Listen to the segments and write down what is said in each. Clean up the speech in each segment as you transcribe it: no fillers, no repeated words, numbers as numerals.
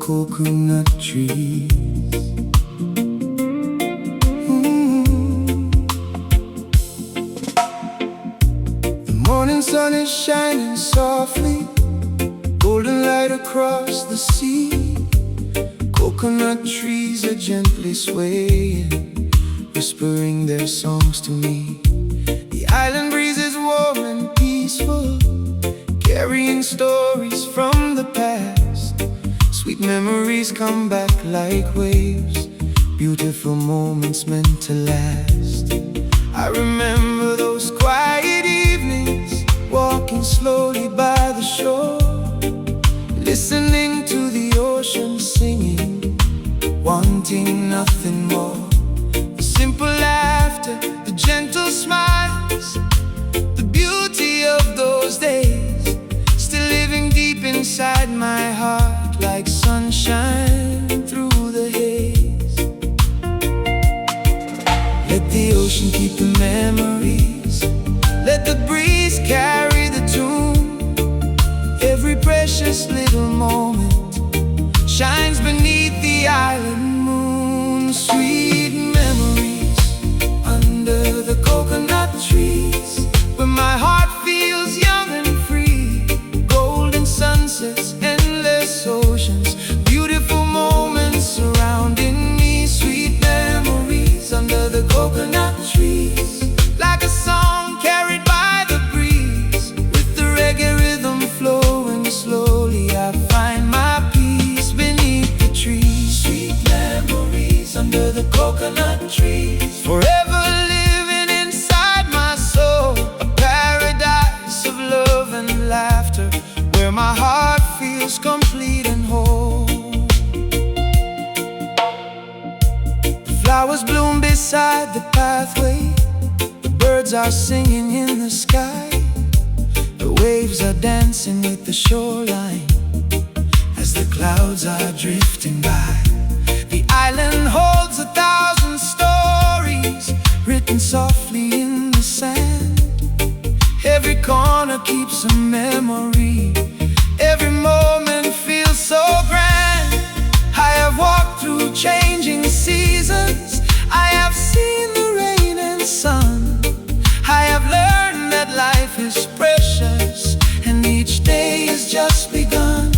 coconut trees. The morning sun is shining softly, golden light across the sea. Coconut trees are gently swaying, whispering their songs to me. The island breeze is warm and peaceful, carrying stories from the past. Sweet memories come back like waves, beautiful moments meant to last. I remember those quiet evenings, walking slowly by the shore, listening to the ocean singing, wanting nothing more. The simple laughter, the gentle smiles, the beauty of those days, still living deep inside my heart, like sunshine through the haze. Let the ocean keep the memories, let the breeze carry the tune. Every precious little moment shines beneath the island moon. Sweet memories under the coconut trees, where my heart feels young and free. Golden sunsets, endless oceans, beautiful moments surrounding me. Sweet memories under the coconut trees, like a song carried by the breeze. With the reggae rhythm flowing slowly, I find my peace beneath the trees. Sweet memories under the coconut trees, forever living inside my soul. A paradise of love and laughter, where my heart feels complete and whole. The flowers bloom beside the pathway, the birds are singing in the sky, the waves are dancing with the shoreline as the clouds are drifting by. The island holds 1,000 stories written softly in the sand. Every corner keeps a memory, every moment feels so grand. I have walked through changing seasons, I have seen the rain and sun. I have learned that life is precious, and each day has just begun.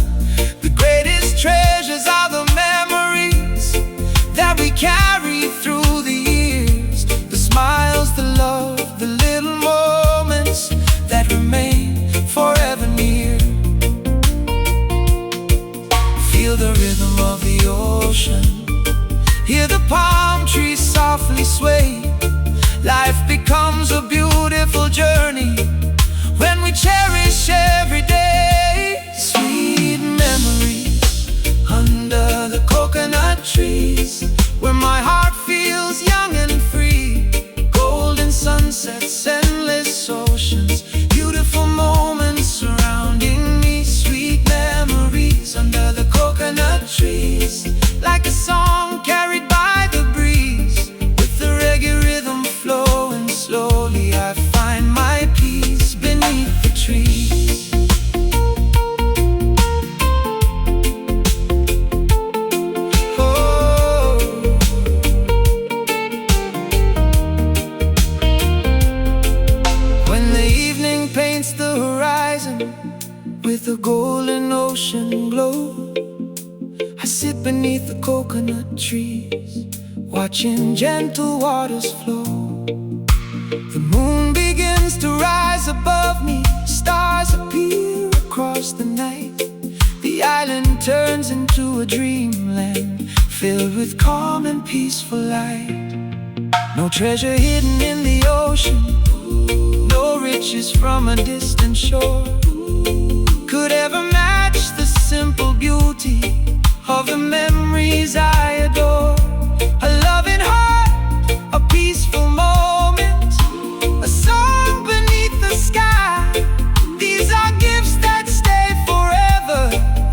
The greatest treasures are the memories that we carry through the years. The smiles, the love, the little moments that remain forever near. Feel the rhythm of the ocean, hear the palm trees softly sway. Life becomes a beautiful journey when we cherish every day. Sweet memories under the coconut trees, where my heart feels young and free. Golden sunsets, endless oceans, beautiful moments surrounding me. Sweet memories under the coconut trees, like a song carried by the breeze. With the reggae rhythm flowing slowly, I find my peace beneath the trees. Oh, when the evening paints the horizon with a golden ocean glow, I sit beneath the coconut trees, watching gentle waters flow. The moon begins to rise above me, stars appear across the night. The island turns into a dreamland, filled with calm and peaceful light. No treasure hidden in the ocean, no riches from a distant shore could ever match the simple beauty of the memories I adore. A loving heart, a peaceful moment, a song beneath the sky. These are gifts that stay forever,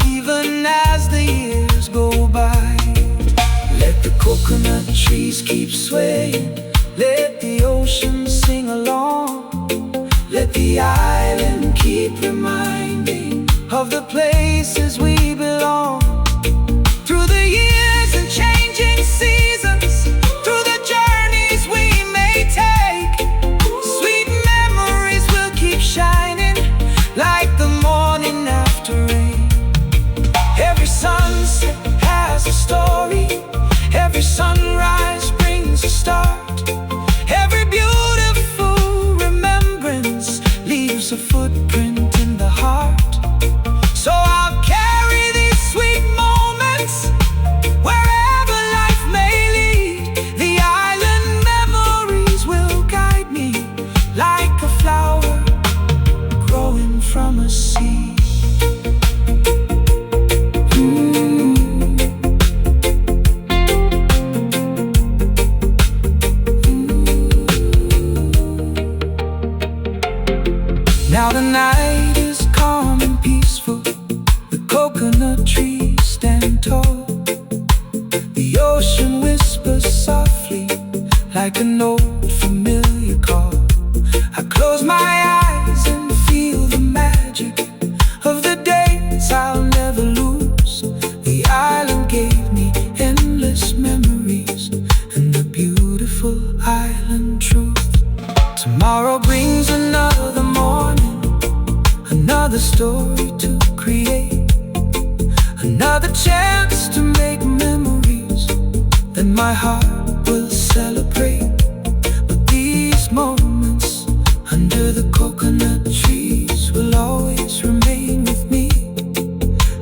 even as the years go by. Let the coconut trees keep swaying, let the ocean sing along. Let the island keep reminding of the places we belong. The ocean whispers softly like an old familiar call. I close my eyes and feel the magic of the days I'll never lose. The island gave me endless memories and the beautiful island truth. Tomorrow brings another morning, another story to create, another chance to make memories that my heart will celebrate. But these moments under the coconut trees will always remain with me,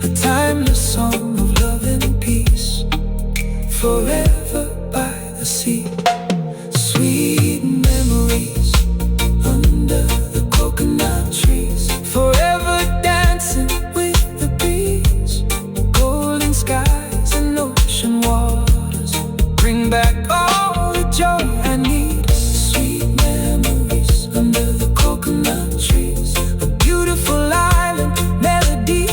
a timeless song of love and peace, forever by the sea. Sweet memories under the coconut trees, forever dancing with the breeze. Golden skies and ocean waters bring back all the joy I need. Sweet memories under the coconut trees, a beautiful island melody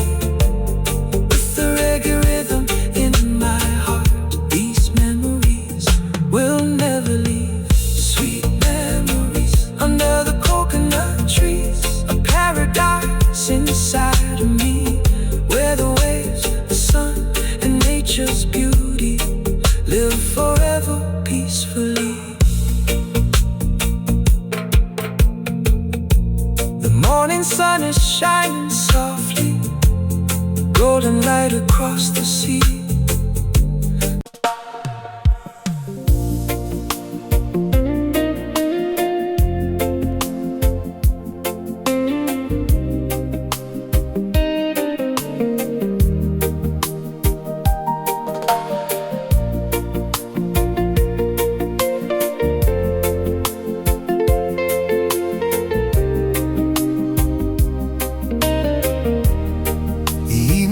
with the reggae rhythm in my heart. These memories will never leave. Sweet memories under the coconut trees, a paradise inside of me, where the waves, the sun, and nature's beauty live forever peacefully. The morning sun is shining softly, golden light across the sea.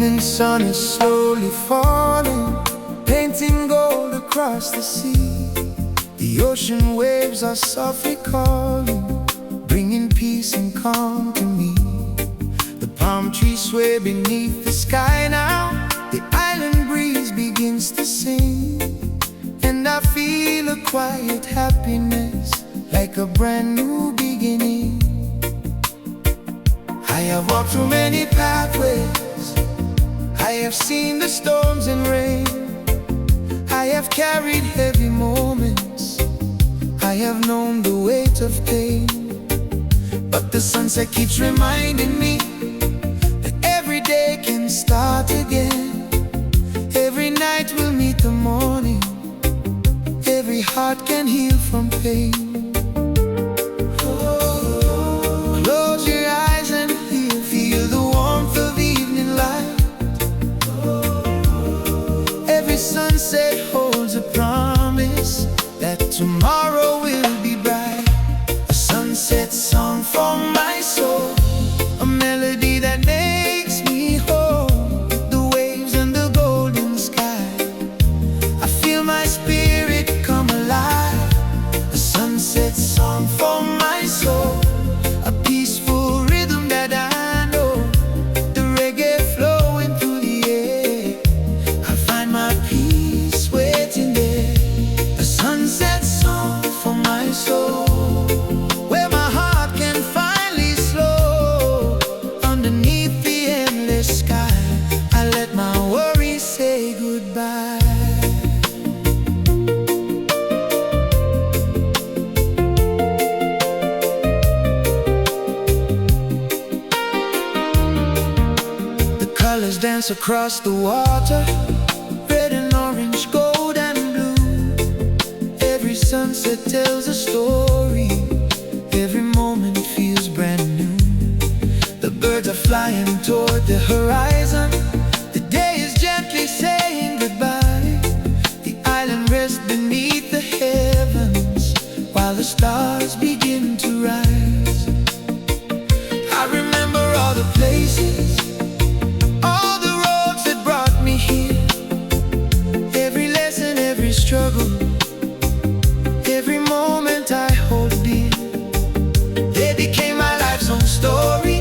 The sun is slowly falling, painting gold across the sea. The ocean waves are softly calling, bringing peace and calm to me. The palm trees sway beneath the sky now, the island breeze begins to sing, and I feel a quiet happiness, like a brand new beginning. I have walked through many pathways, I have seen the storms and rain, I have carried heavy moments, I have known the weight of pain. But the sunset keeps reminding me that every day can start again. Every night will meet the morning, every heart can heal from pain. Close your eyes and feel the warmth of evening light. Every sunset holds a promise that tomorrow will be bright. A sunset song for my soul, a melody that makes me whole. The waves and the golden sky, I feel my spirit come alive. A sunset song for my soul, a peaceful rhythm that I know. The reggae flowing through the air, I find my peace waiting there. A sunset song for my soul, where my heart can finally slow. Underneath the endless sky, I let my worries say goodbye. The colors dance across the water, red and orange, gold and blue. Every sunset tells a story, every moment feels brand new. The birds are flying toward the horizon, the day is gently saying goodbye. The island rests beneath the heavens, while the stars begin to rise. I remember all the places, all the roads that brought me here, every lesson, every struggle, every moment I hold dear. They became my life's own story,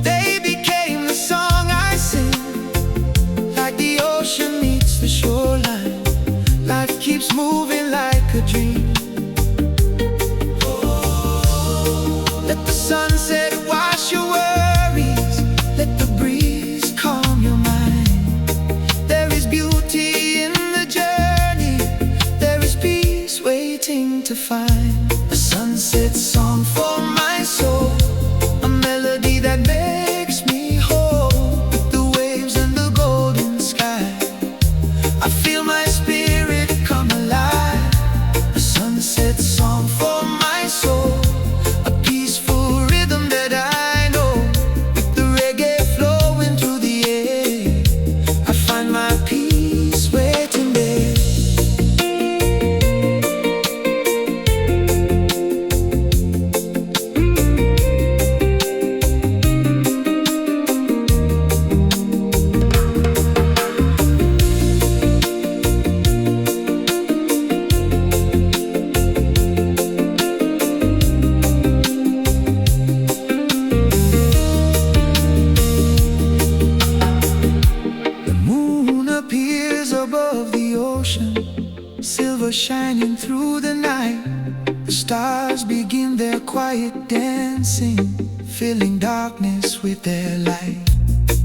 they became the song I sing, like the ocean meets the shoreline. Life keeps moving like a dream. Let the sunset wash your worries. Let the breeze calm your mind. There is beauty in the journey. There is peace waiting to find. A sunset song for my soul, a melody that makes me whole. With the waves and the golden sky, I feel my spirit come alive. A sunset song for my soul, a peaceful rhythm that I know. With the reggae flowing through the air, I find my peace waiting there. Above the ocean, silver shining through the night. The stars begin their quiet dancing, filling darkness with their light.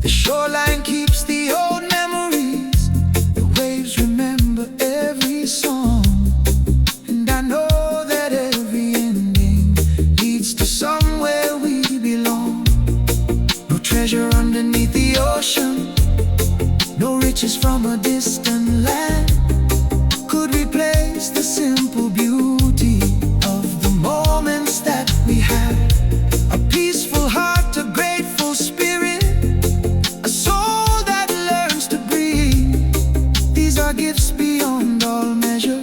The shoreline keeps the old memories. The waves remember every song. And I know that every ending leads to somewhere we belong. No treasure underneath the ocean, no riches from a distant land could replace the simple beauty of the moments that we had. A peaceful heart, a grateful spirit, a soul that learns to breathe. These are gifts beyond all measure.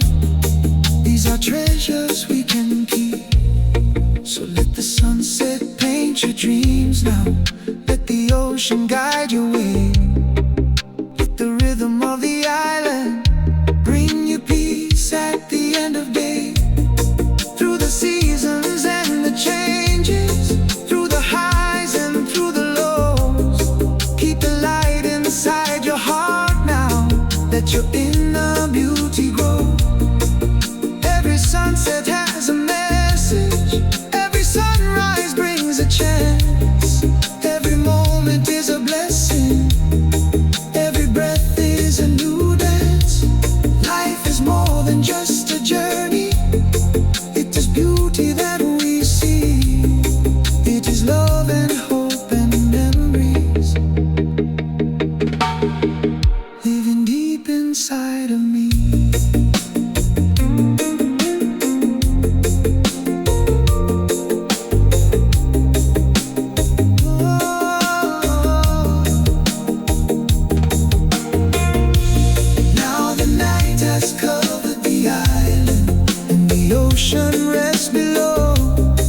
These are treasures we can keep. So let the sunset paint your dreams now. Let the ocean guide your way. The rhythm of the island bring you peace at the end of day. Through the seasons and the changes, through the highs and through the lows, keep the light inside your heart now. Let your inner beauty grow. Every sunset has a message. Every sunrise brings a chance. Every moment is a blessing. Every breath is a new dance. Life is more than just a journey. It is beauty that we see. It is love and hope and memories living deep inside of me. Covered the island and the ocean rests below.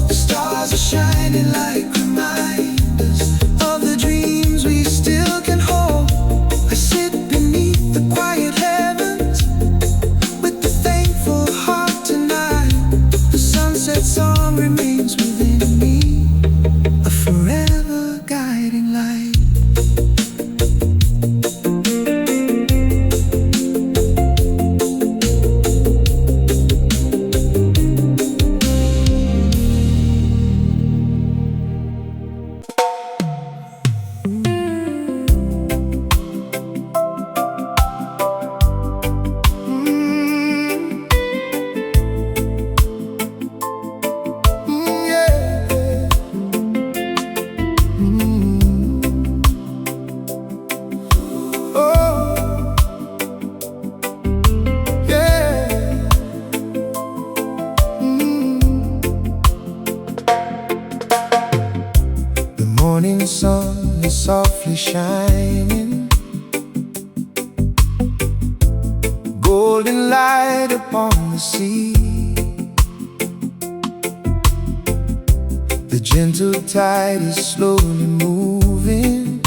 The stars are shining like reminders of the dreams we still can hold. I sit beneath the quiet heavens with the thankful heart tonight. The sunset song remains within me, a forever guiding light. Morning sun is softly shining, golden light upon the sea. The gentle tide is slowly moving,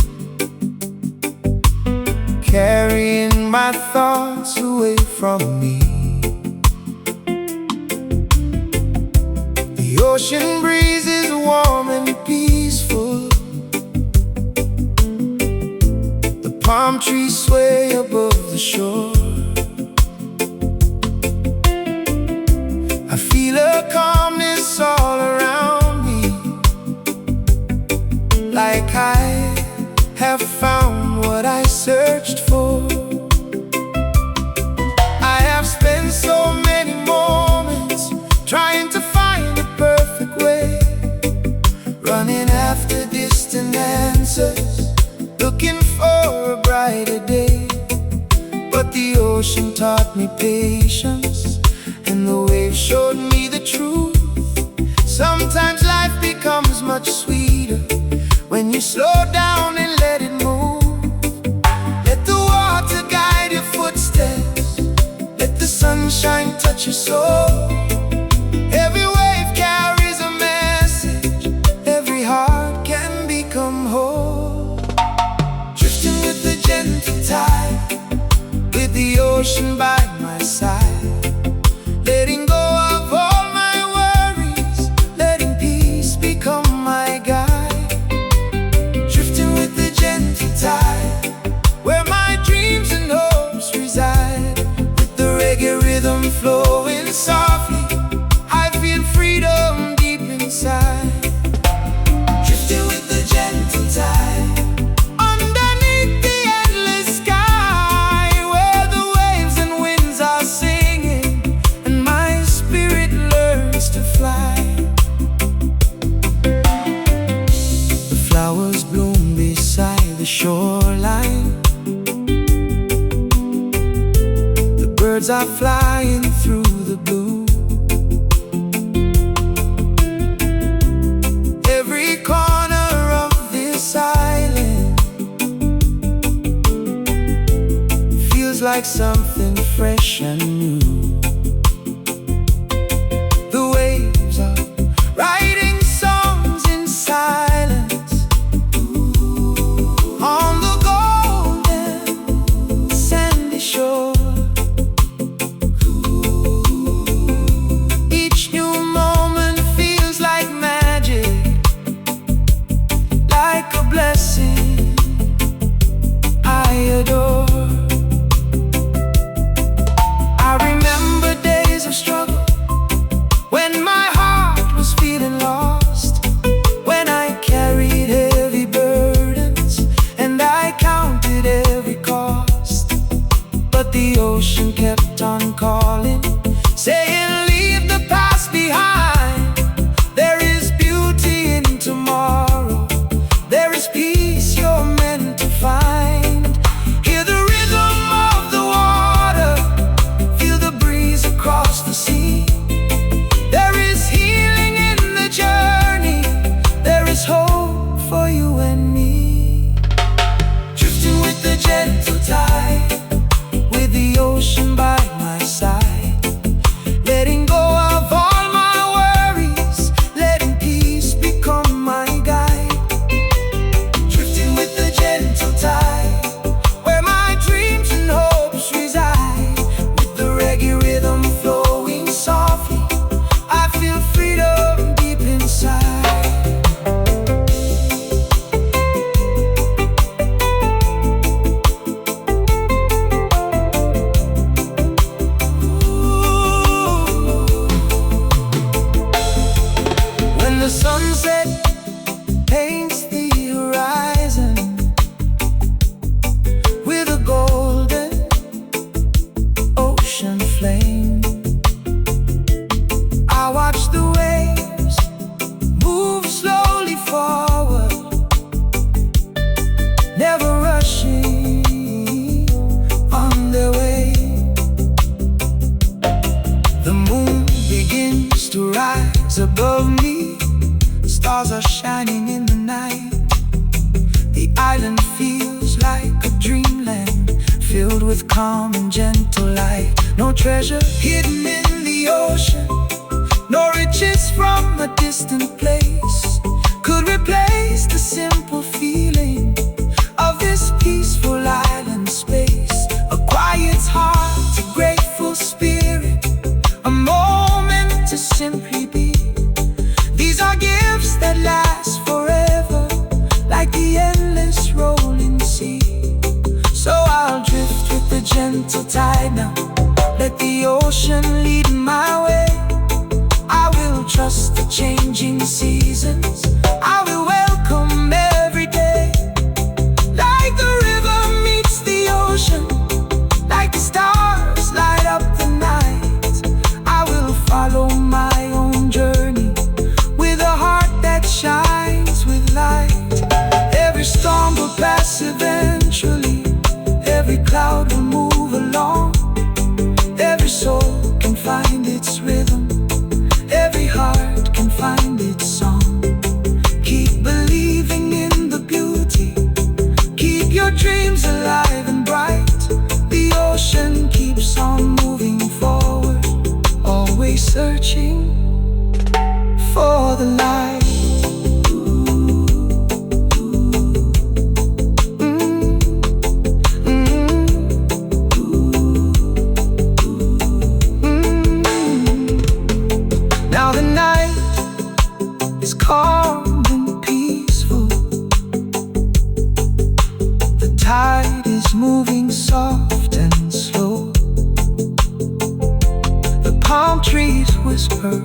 carrying my thoughts away from me. The ocean breeze is warm and peaceful. The palm trees sway above the shore. have found what I searched for. I have spent so many moments trying to find the perfect way, running after distant answers, looking for a brighter day. But the ocean taught me patience, and the waves showed me the truth. Sometimes life becomes much sweeter when you slow down and let it move. Let the water guide your footsteps, let the sunshine touch your soul. Every wave carries a message, every heart can become whole. Drifting with the gentle tide, with the ocean by my side, letting go of all my worries, letting peace become my guide. Drifting with the gentle tide, where my dreams and hopes reside. With the reggae rhythm flowing softly, I feel freedom deep inside. Drifting with the gentle tide, underneath the endless sky, where the waves and winds are singing, and my spirit learns to fly. The flowers bloom beside the shoreline, the birds are flying through the blue. Every corner of this island feels like something fresh and new. The waves are writing songs in silence on the golden sandy shore. Each new moment feels like magic, like a blessing I adore. I remember days of struggle, when my heart was feeling lost, when I carried heavy burdens and I counted every cost. But the ocean kept on calling, saying leave the past behind. There is beauty in tomorrow, there is peace you're meant to find. Hear the rhythm of the water, feel the breeze across the sea. There is healing in the journey, there is hope for you and me. Drifting with the gentle tide, with the ocean by my side, letting go of all my worries, letting peace become my guide. Drifting with the gentle tide, where my dreams and hopes reside. With the reggae rhythm flowing softly, I feel freedom deep inside. When the sunset paints the horizon with a golden ocean flame, I watch the waves move slowly forward, never rushing on their way. The moon begins to rise above me, stars are shining in the night. The island feels like a dreamland, filled with calm and gentle light. No treasure hidden in the ocean, no riches from a distant place could replace the simple feeling of this peaceful island space. A quiet heart, a grateful spirit, a moment to simply be. These are gifts that last forever, like the endless rolling sea. So I'll drift with the gentle tide now, let the ocean lead my way. I will trust the changing seasons, I will welcome every day. La its rhythm. Every heart can find its song. Keep believing in the beauty. Keep your dreams alive and bright. The ocean keeps on moving forward, always searching for the light. Now the night is calm and peaceful. The tide is moving soft and slow. The palm trees whisper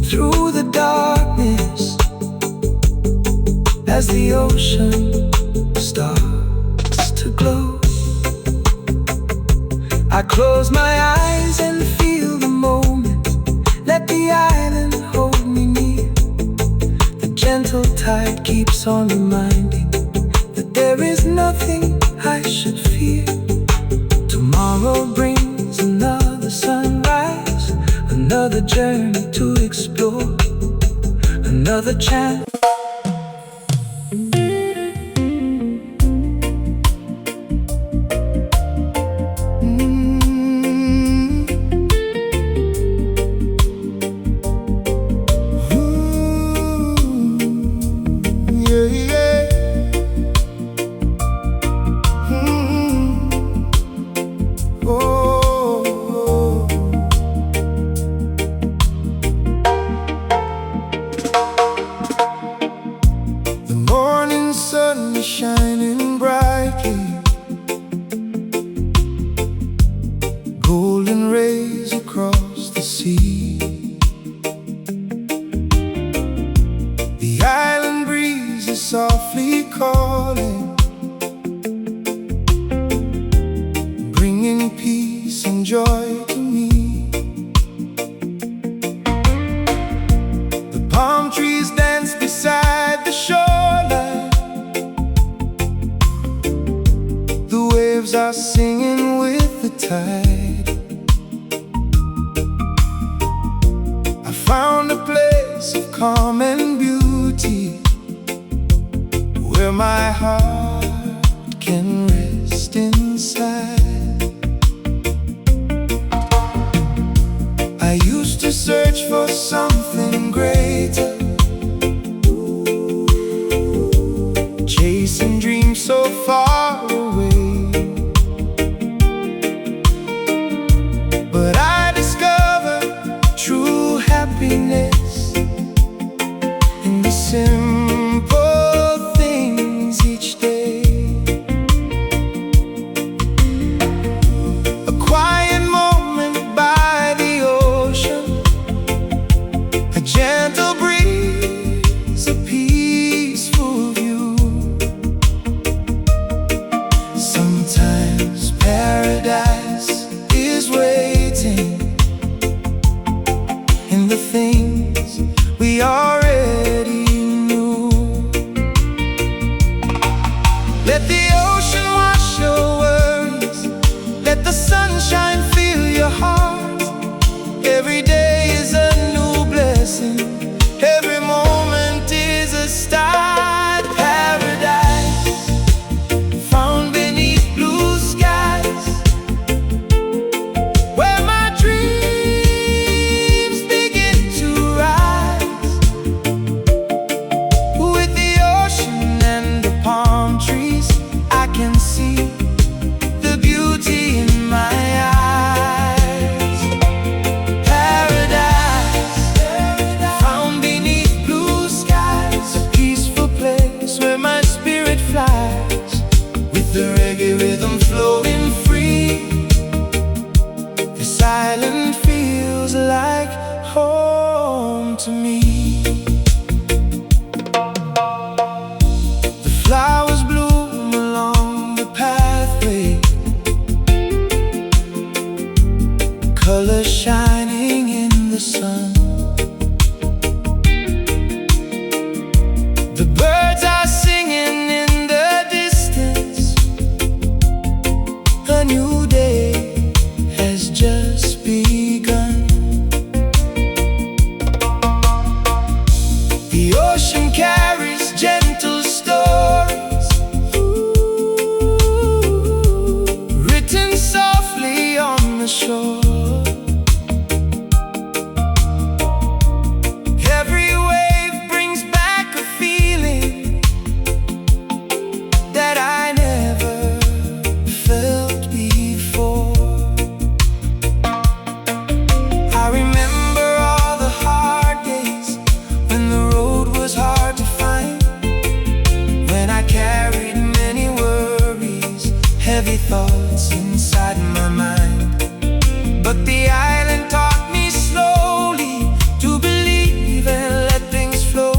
through the darkness as the ocean starts to glow. I close my eyes and feel the moment. Let the island hold me near. The gentle tide keeps on reminding that there is nothing I should fear. Tomorrow brings another sunrise, another journey to explore, another chance. Sun is shining brightly, golden rays across the sea. The island breeze is softly calling, bringing peace and joy to me. The palm trees dance beside the shoreline. The waves are singing with the tide. I found a place of calm and beauty, where my heart can rest inside. I used to search for something greater, chasing dreams so far away. But I discovered true happiness in the simple things each day. A quiet moment by the ocean, a gentle breeze, a peaceful view. Sometimes paradise is waiting in the things we already knew. Let the ocean wash your worries. Let the sunshine fill your heart. Every day is a new blessing. Every moment is a start. Paradise found beneath blue skies, where my dreams begin to rise. With the ocean and the palm trees, I can see the beauty in my eyes. Paradise found beneath blue skies, a peaceful place where my spirit flies. With the reggae rhythm flowing free, this island feels like home to me. The flowers bloom along the pathway, colors shining in the sun. The birds are singing in the distance. A new day has just begun. But the island taught me slowly to believe and let things flow.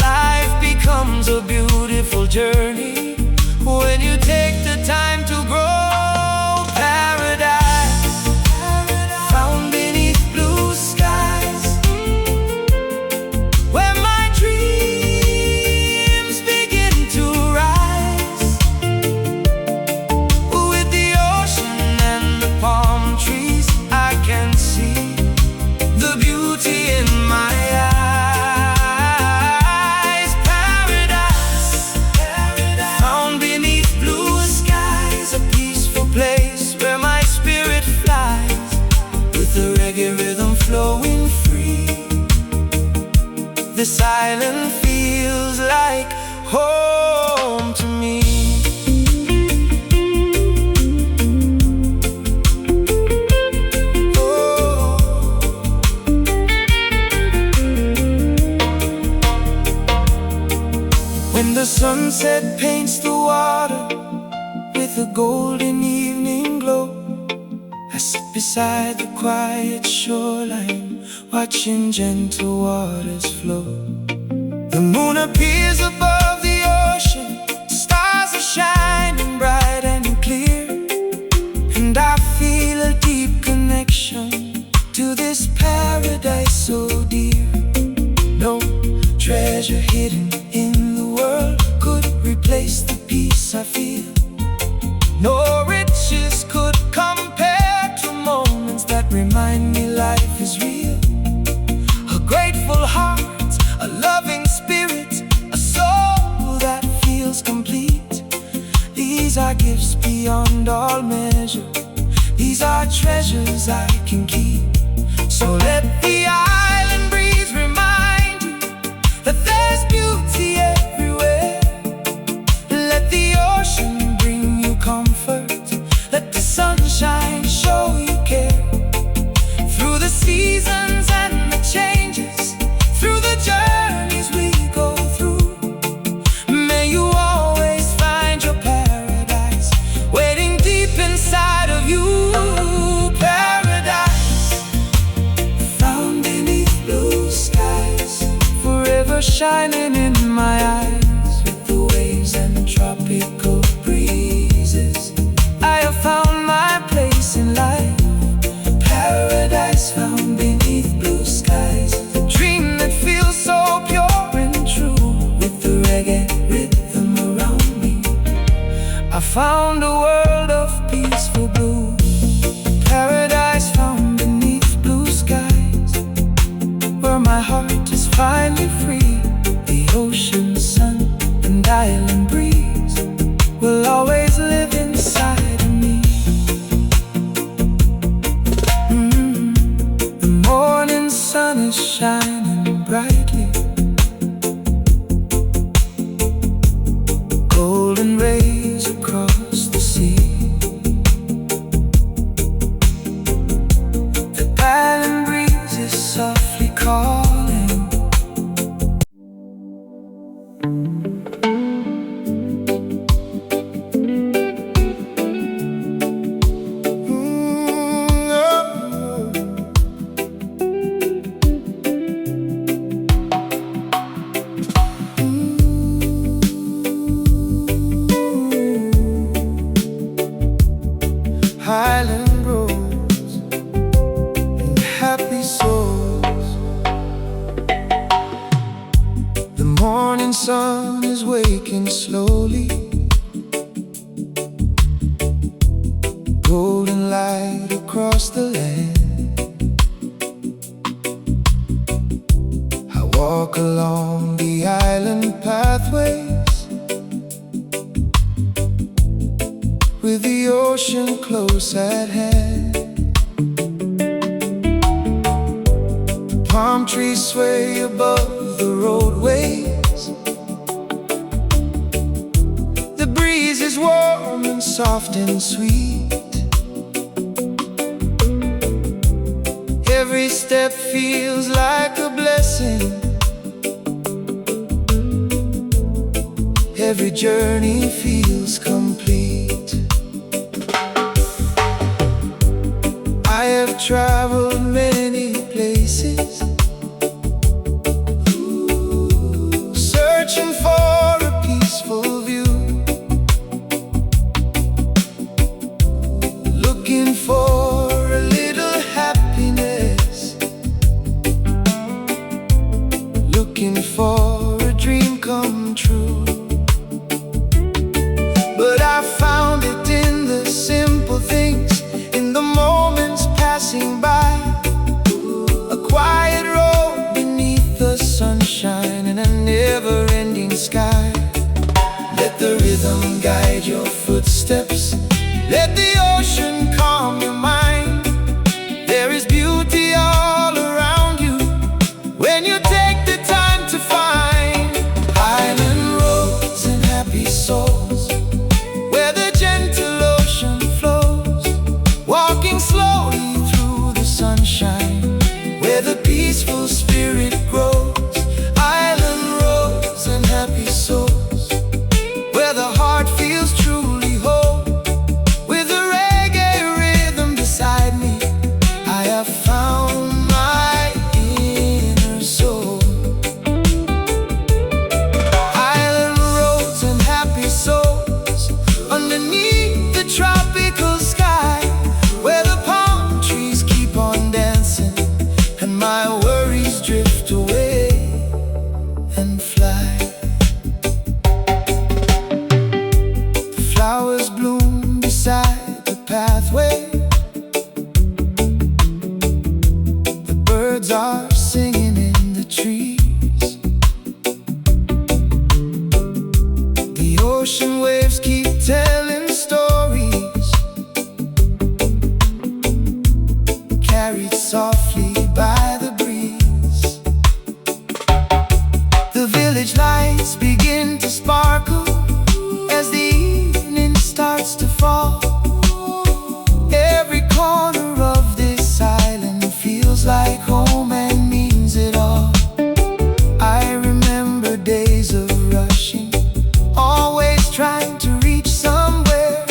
Life becomes a beautiful journey when you take the time to grow. Paradise found beneath blue skies, where my dreams begin to rise. With the ocean and the palm trees, I can see the beauty in my eyes. Paradise found beneath blue skies, a peaceful place where my spirit flies, with the reggae rhythm flowing free. This island feels like home to me. Oh. When the sunset paints the water with a golden evening glow, I sit beside the quiet shoreline, watching gentle waters flow. The moon appears above the ocean, stars are shining bright and clear, and I feel a deep connection to this paradise so dear. No treasure hidden in the world could replace the peace I feel. No riches could compare to moments that remind me life is real. A grateful heart, a loving spirit, a soul that feels complete. These are gifts beyond all measure. These are treasures I can keep. So let the island breeze remind you that there's beauty everywhere. Let the ocean bring you comfort. Let the sunshine show you care. Through the seasons and the changes, through the journeys we go through, may you always find your paradise waiting deep inside of you. Paradise found beneath blue skies, forever shining in my eyes. With the waves and tropical breezes, I have found my place in life. Paradise found beneath blue skies, a dream that feels so pure and true. With the reggae rhythm around me, I found a world of peaceful blue. Paradise found beneath blue skies, where my heart is finally free. The ocean, sun, and island breeze will always live inside of me. The morning sun is shining brightly, golden rays across the sea. The island breeze is softly calling. Highland roads and happy souls. The morning sun is waking slowly, golden light across the land. I walk along the island pathways, with the ocean close at hand. Palm trees sway above the roadways. The breeze is warm and soft and sweet. Every step feels like a blessing. Every journey feels complete. I have traveled many places, searching for a peaceful view, looking for a little happiness, looking for a dream come true. But I found it in the simple things, in the moments passing by. A quiet road beneath the sunshine and a never-ending sky. Let the rhythm guide your footsteps, let the ocean calm your mind. There is beauty all around you when you take the time to find island roads and happy souls, where the gentle ocean flows, walking slowly through the sunshine, where the peaceful spirit grows. Island roads and happy souls, where the heart feels truly whole. With a reggae rhythm beside me, I have found my inner soul. Island roads and happy souls, underneath the tropical sky, where the palm trees keep on dancing and my worries drift away and fly. The flowers bloom beside the pathway, the birds are singing in the trees, the ocean waves keep telling stories, carried softly by the breeze. The village lights begin to sparkle as the evening starts to fall. Every corner of this island feels like home and means it all. I remember days of rushing, always trying to reach somewhere,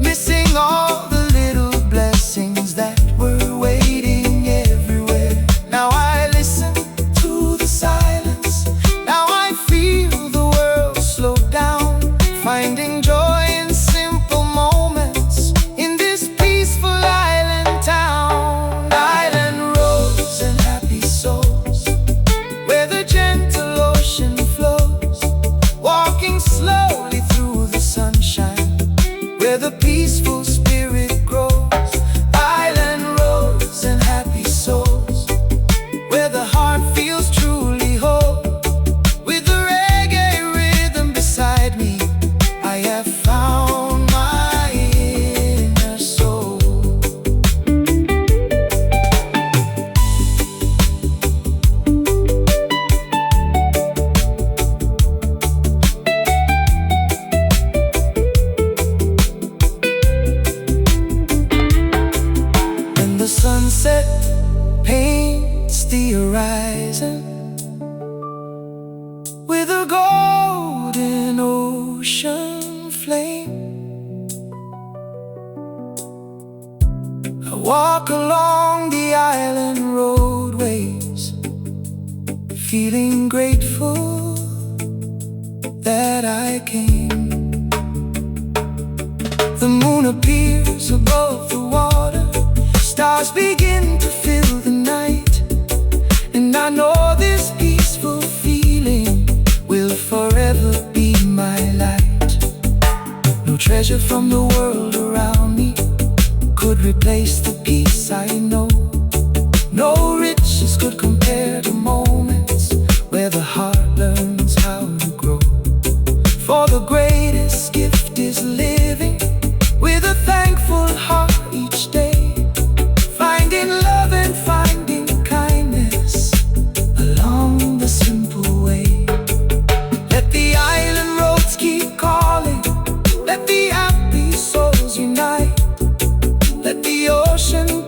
missing all the little blessings that were waiting everywhere. Now I listen to the silence, now I feel the world slow down, finding joy in simple moments in this peaceful island town. Island roads and happy souls, where the gentle ocean flows, walking slowly through the sunshine, where the peaceful spirit grows. Island roads and happy souls, where the heart feels truly whole. With the reggae rhythm beside me, I have found my inner soul. When the sunset paints the horizon with a golden ocean flame, I walk along the island roadways, feeling grateful that I came. The moon appears above the water, stars begin to fill the night, and I know this peaceful feeling will forever be my light. No treasure from the world around me could replace the peace I know. No riches could compare to moments where the heart learns how to grow. For the greatest gift is living with a thankful heart each day, finding love and finding kindness along the simple way. Let the island roads keep calling, let the happy souls unite, let the ocean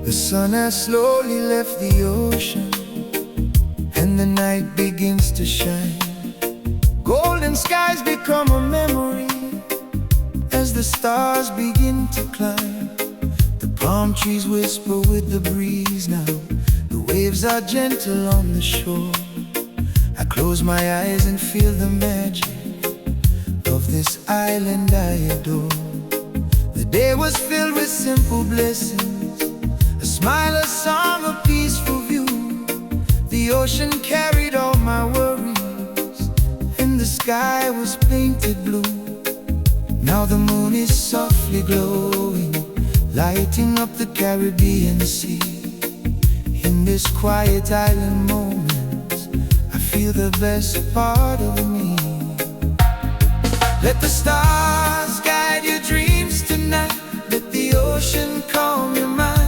The sun has slowly left the ocean, and the night begins to shine. Golden skies become a memory as the stars begin to climb. The palm trees whisper with the breeze now. The waves are gentle on the shore. I close my eyes and feel the magic of this island I adore. The day was filled with simple blessings, a smile, a song, a peaceful view. The ocean carried all my worries, and the sky was painted blue. Now the moon is softly glowing, lighting up the Caribbean Sea. In this quiet island moment, I feel the best part of me. Let the stars guide your dreams tonight. Let the ocean calm your mind.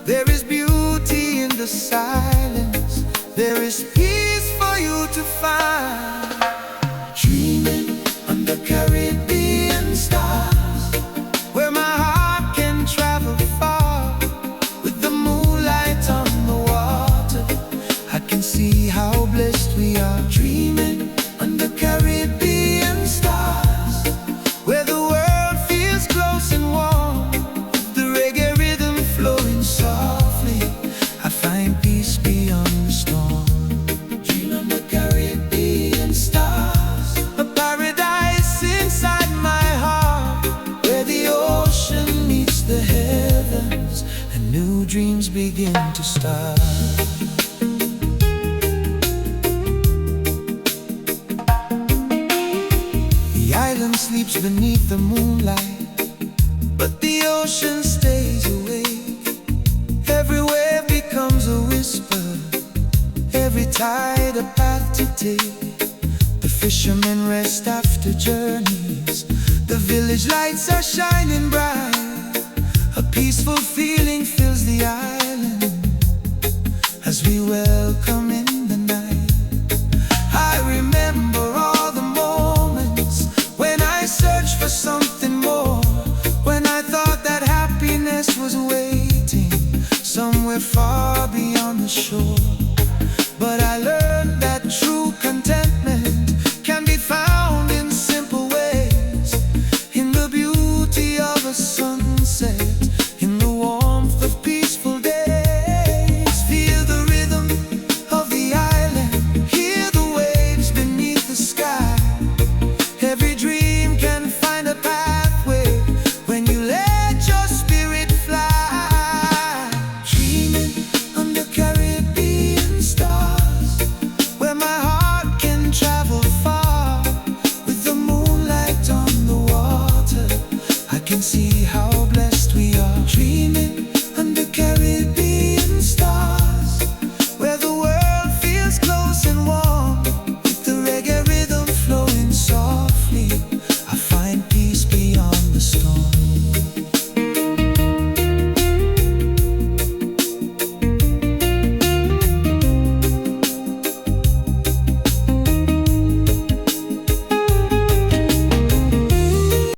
There is beauty in the silence. There is peace for you to find. Dreaming under Caribbean stars, where my heart can travel far. With the moonlight on the water, I can see how blessed we are. Dreaming under Caribbean stars, where the world feels close and warm. The reggae rhythm flowing softly, I find peace beyond the storm. Dream under Caribbean stars, a paradise inside my heart, where the ocean meets the heavens and new dreams begin to start. The island sleeps beneath the moonlight, but the ocean stays awake. Every wave becomes a whisper, every tide a path to take. The fishermen rest after journeys, the village lights are shining bright. A peaceful feeling fills the island as we welcome in the night. I remember all the moments when I searched for something more, when I thought that happiness was waiting somewhere far beyond the shore. But I learned